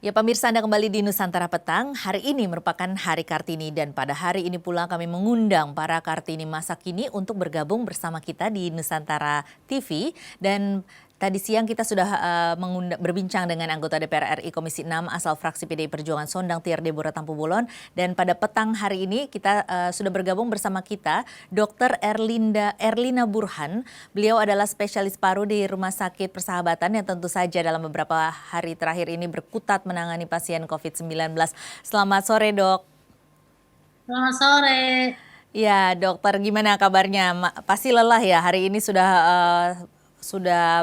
Ya pemirsa, Anda kembali di Nusantara Petang. Hari ini merupakan Hari Kartini dan pada hari ini pula kami mengundang para Kartini masa kini untuk bergabung bersama kita di Nusantara TV. Dan tadi siang kita sudah berbincang dengan anggota DPR RI Komisi 6 asal fraksi PDI Perjuangan Sondang Tiar Deborah Tampu Bolon. Dan pada petang hari ini kita sudah bergabung bersama kita Dr. Erlina Burhan. Beliau adalah spesialis paru di Rumah Sakit Persahabatan yang tentu saja dalam beberapa hari terakhir ini berkutat menangani pasien COVID-19. Selamat sore, Dok. Selamat sore. Ya, dokter, gimana kabarnya? Pasti lelah ya, hari ini sudah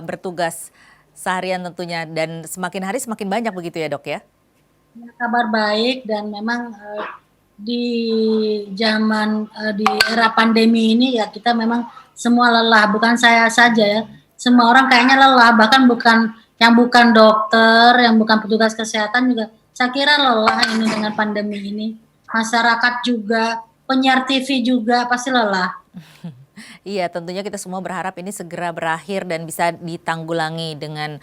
bertugas seharian tentunya dan semakin hari semakin banyak begitu ya, Dok ya? Ya, kabar baik dan memang di di era pandemi ini ya kita memang semua lelah, bukan saya saja ya. Semua orang kayaknya lelah, bahkan bukan dokter, yang bukan petugas kesehatan juga saya kira lelah ini dengan pandemi ini. Masyarakat juga, penyiar TV juga pasti lelah. Iya, tentunya kita semua berharap ini segera berakhir dan bisa ditanggulangi dengan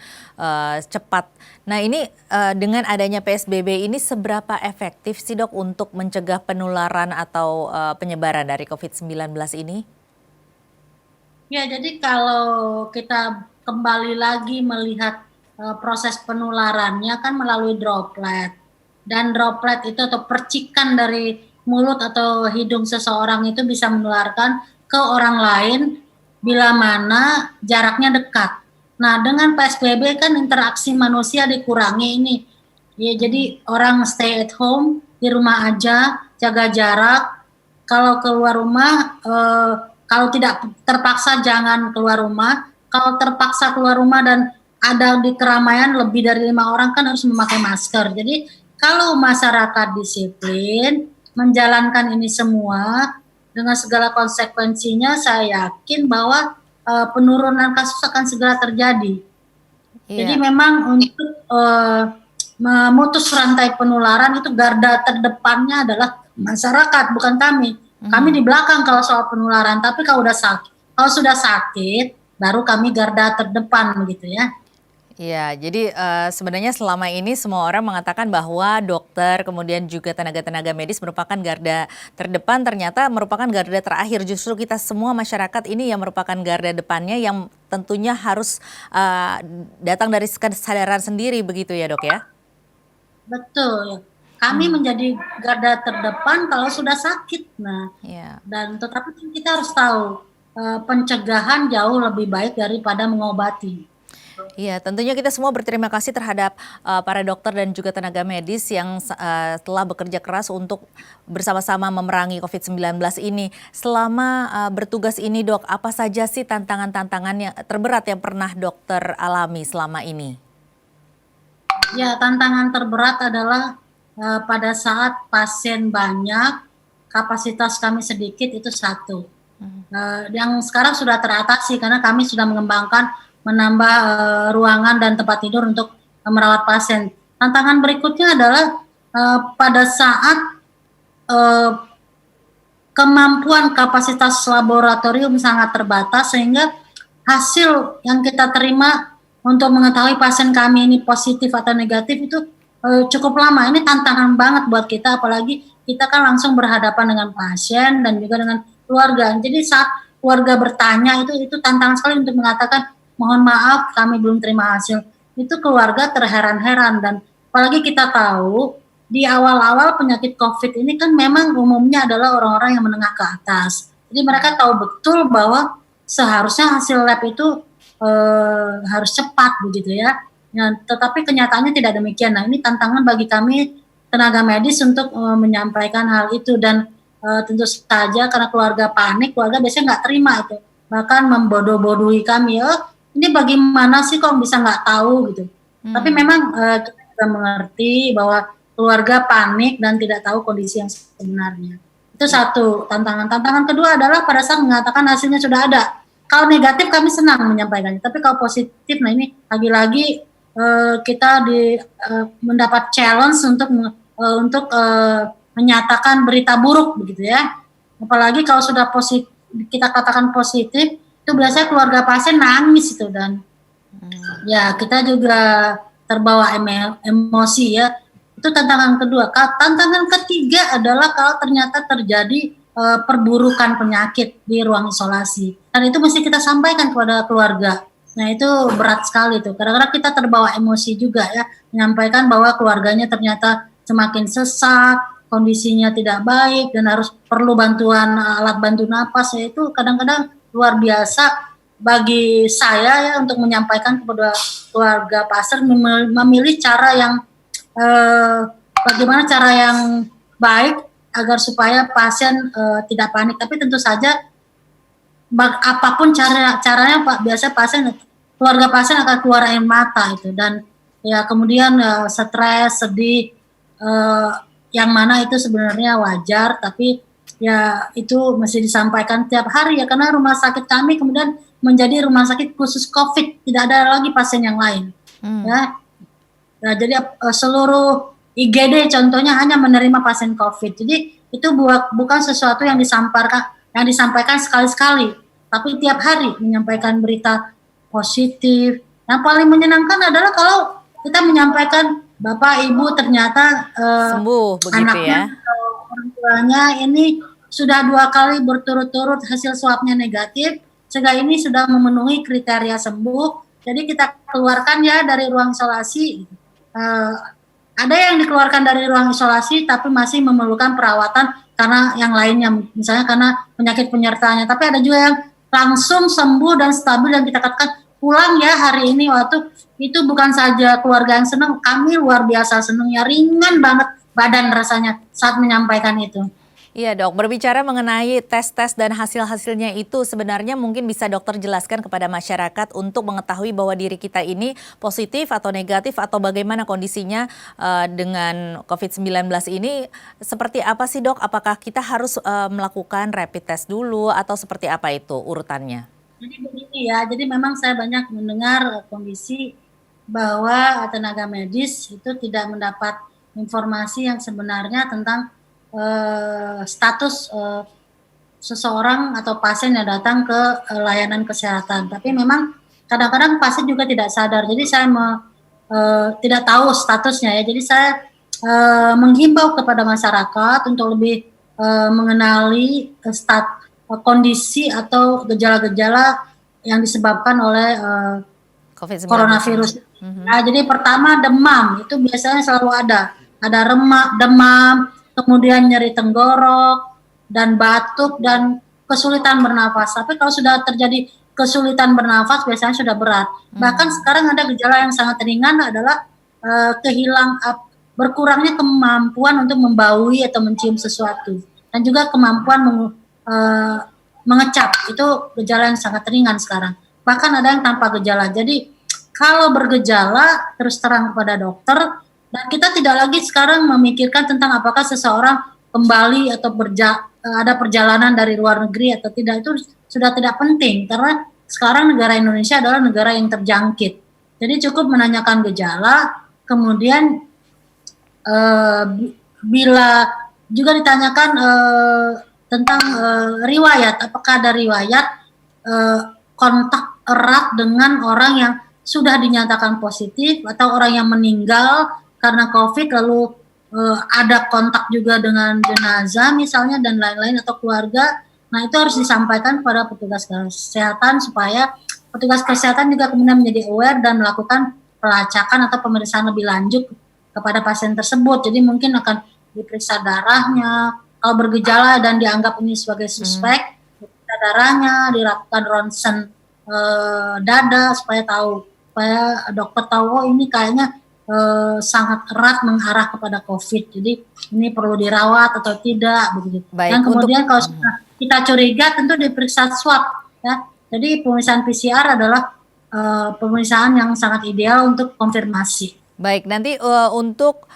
cepat. Nah ini dengan adanya PSBB ini seberapa efektif sih, Dok, untuk mencegah penularan atau penyebaran dari COVID-19 ini? Ya, jadi kalau kita kembali lagi melihat proses penularannya kan melalui droplet. Dan droplet itu atau percikan dari mulut atau hidung seseorang itu bisa menularkan ke orang lain bila mana jaraknya dekat. Nah, dengan PSBB kan interaksi manusia dikurangi ini. Ya, jadi orang stay at home, di rumah aja, jaga jarak. Kalau keluar rumah, kalau tidak terpaksa jangan keluar rumah. Kalau terpaksa keluar rumah dan ada di keramaian lebih dari 5 orang kan harus memakai masker. Jadi kalau masyarakat disiplin menjalankan ini semua dengan segala konsekuensinya, saya yakin bahwa penurunan kasus akan segera terjadi. Jadi Iya. memang untuk memutus rantai penularan itu garda terdepannya adalah masyarakat, bukan kami. Kami di belakang kalau soal penularan, tapi kalau sudah sakit, baru kami garda terdepan begitu ya. Iya, jadi sebenarnya selama ini semua orang mengatakan bahwa dokter, kemudian juga tenaga-tenaga medis merupakan garda terdepan, ternyata merupakan garda terakhir. Justru kita semua masyarakat ini yang merupakan garda depannya yang tentunya harus datang dari kesadaran sendiri begitu ya, Dok ya? Betul. Kami menjadi garda terdepan kalau sudah sakit. Nah, Iya. dan tetapi kita harus tahu pencegahan jauh lebih baik daripada mengobati. Iya, tentunya kita semua berterima kasih terhadap para dokter dan juga tenaga medis yang telah bekerja keras untuk bersama-sama memerangi COVID-19 ini. Selama bertugas ini, Dok, apa saja sih tantangan-tantangan yang terberat yang pernah dokter alami selama ini? Ya, tantangan terberat adalah pada saat pasien banyak, kapasitas kami sedikit itu satu. Yang sekarang sudah teratasi karena kami sudah mengembangkan menambah ruangan dan tempat tidur untuk merawat pasien. Tantangan berikutnya adalah pada saat uh, kemampuan kapasitas laboratorium sangat terbatas sehingga hasil yang kita terima untuk mengetahui pasien kami ini positif atau negatif itu cukup lama. Ini tantangan banget buat kita, apalagi kita kan langsung berhadapan dengan pasien dan juga dengan keluarga. Jadi saat keluarga bertanya itu tantangan sekali untuk mengatakan mohon maaf kami belum terima hasil. Itu keluarga terheran-heran dan apalagi kita tahu di awal-awal penyakit COVID ini kan memang umumnya adalah orang-orang yang menengah ke atas. Jadi mereka tahu betul bahwa seharusnya hasil lab itu harus cepat begitu ya. Nah, tetapi kenyataannya tidak demikian. Nah, ini tantangan bagi kami tenaga medis untuk menyampaikan hal itu dan tentu saja karena keluarga panik, keluarga biasanya nggak terima itu. Bahkan membodoh-bodohi kami, oh ini bagaimana sih kok bisa nggak tahu gitu. Tapi memang kita juga mengerti bahwa keluarga panik dan tidak tahu kondisi yang sebenarnya. Itu satu tantangan. Tantangan kedua adalah pada saat mengatakan hasilnya sudah ada. Kalau negatif kami senang menyampaikannya, tapi kalau positif, nah ini lagi-lagi kita mendapat challenge untuk menyatakan berita buruk begitu ya. Apalagi kalau sudah positif, kita katakan positif, itu biasanya keluarga pasien nangis itu dan ya kita juga terbawa emosi ya. Itu tantangan kedua. Tantangan ketiga adalah kalau ternyata terjadi perburukan penyakit di ruang isolasi. Dan itu mesti kita sampaikan kepada keluarga. Nah itu berat sekali tuh. Kadang-kadang kita terbawa emosi juga ya, menyampaikan bahwa keluarganya ternyata semakin sesak, kondisinya tidak baik dan harus perlu bantuan alat bantu napas. Ya, itu kadang-kadang luar biasa bagi saya ya untuk menyampaikan kepada keluarga pasien, memilih cara yang bagaimana cara yang baik agar supaya pasien tidak panik. Tapi tentu saja apapun caranya Pak, biasa keluarga pasien akan keluar air mata itu, dan ya kemudian stres, sedih, yang mana itu sebenarnya wajar, tapi ya itu mesti disampaikan tiap hari ya, karena rumah sakit kami kemudian menjadi rumah sakit khusus COVID, tidak ada lagi pasien yang lain. Ya. Nah, jadi seluruh IGD contohnya hanya menerima pasien COVID. Jadi itu bukan sesuatu yang disampaikan sekali-sekali, tapi tiap hari menyampaikan berita positif. Yang paling menyenangkan adalah kalau kita menyampaikan Bapak Ibu ternyata sembuh begitu anaknya, ya. orang tuanya ini sudah 2 kali berturut-turut hasil swabnya negatif, sehingga ini sudah memenuhi kriteria sembuh. Jadi kita keluarkan ya dari ruang isolasi. Ada yang dikeluarkan dari ruang isolasi tapi masih memerlukan perawatan karena yang lainnya, misalnya karena penyakit penyertanya. Tapi ada juga yang langsung sembuh dan stabil dan kita katakan pulang ya hari ini. Waktu itu bukan saja keluarga yang senang, kami luar biasa senangnya, ringan banget badan rasanya saat menyampaikan itu. Iya dok, berbicara mengenai tes-tes dan hasil-hasilnya itu sebenarnya mungkin bisa dokter jelaskan kepada masyarakat untuk mengetahui bahwa diri kita ini positif atau negatif atau bagaimana kondisinya dengan COVID-19 ini seperti apa sih dok? Apakah kita harus melakukan rapid test dulu atau seperti apa itu urutannya? Jadi begini ya, jadi memang saya banyak mendengar kondisi bahwa tenaga medis itu tidak mendapat informasi yang sebenarnya tentang status seseorang atau pasien yang datang ke layanan kesehatan. Tapi memang kadang-kadang pasien juga tidak sadar. Jadi saya tidak tahu statusnya ya. Jadi saya menghimbau kepada masyarakat untuk lebih mengenali kondisi atau gejala-gejala yang disebabkan oleh COVID-19. Coronavirus. Nah, jadi pertama demam, itu biasanya selalu ada demam, kemudian nyeri tenggorok, dan batuk, dan kesulitan bernafas. Tapi kalau sudah terjadi kesulitan bernafas, biasanya sudah berat. Bahkan sekarang ada gejala yang sangat ringan adalah berkurangnya kemampuan untuk membaui atau mencium sesuatu. Dan juga kemampuan mengecap, itu gejala yang sangat ringan sekarang. Bahkan ada yang tanpa gejala. Jadi kalau bergejala, terus terang kepada dokter. Dan kita tidak lagi sekarang memikirkan tentang apakah seseorang kembali atau ada perjalanan dari luar negeri atau tidak, itu sudah tidak penting karena sekarang negara Indonesia adalah negara yang terjangkit. Jadi cukup menanyakan gejala, kemudian bila juga ditanyakan tentang riwayat, apakah ada riwayat kontak erat dengan orang yang sudah dinyatakan positif atau orang yang meninggal karena COVID, lalu ada kontak juga dengan jenazah misalnya dan lain-lain atau keluarga. Nah itu harus disampaikan kepada petugas kesehatan supaya petugas kesehatan juga kemudian menjadi aware dan melakukan pelacakan atau pemeriksaan lebih lanjut kepada pasien tersebut. Jadi mungkin akan diperiksa darahnya, kalau bergejala dan dianggap ini sebagai suspek, diperiksa darahnya, dilakukan ronsen dada supaya dokter tahu oh ini kayaknya sangat erat mengarah kepada COVID. Jadi ini perlu dirawat atau tidak begitu. Baik, dan kemudian kalau kita curiga tentu diperiksa swab ya. Jadi pemeriksaan PCR adalah pemeriksaan yang sangat ideal untuk konfirmasi. Baik, nanti untuk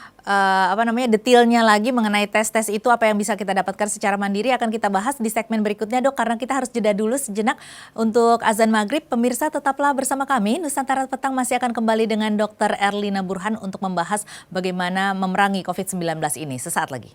detailnya lagi mengenai tes-tes itu apa yang bisa kita dapatkan secara mandiri akan kita bahas di segmen berikutnya dok, karena kita harus jeda dulu sejenak untuk azan maghrib. Pemirsa tetaplah bersama kami, Nusantara Petang masih akan kembali dengan Dr. Erlina Burhan untuk membahas bagaimana memerangi COVID-19 ini sesaat lagi.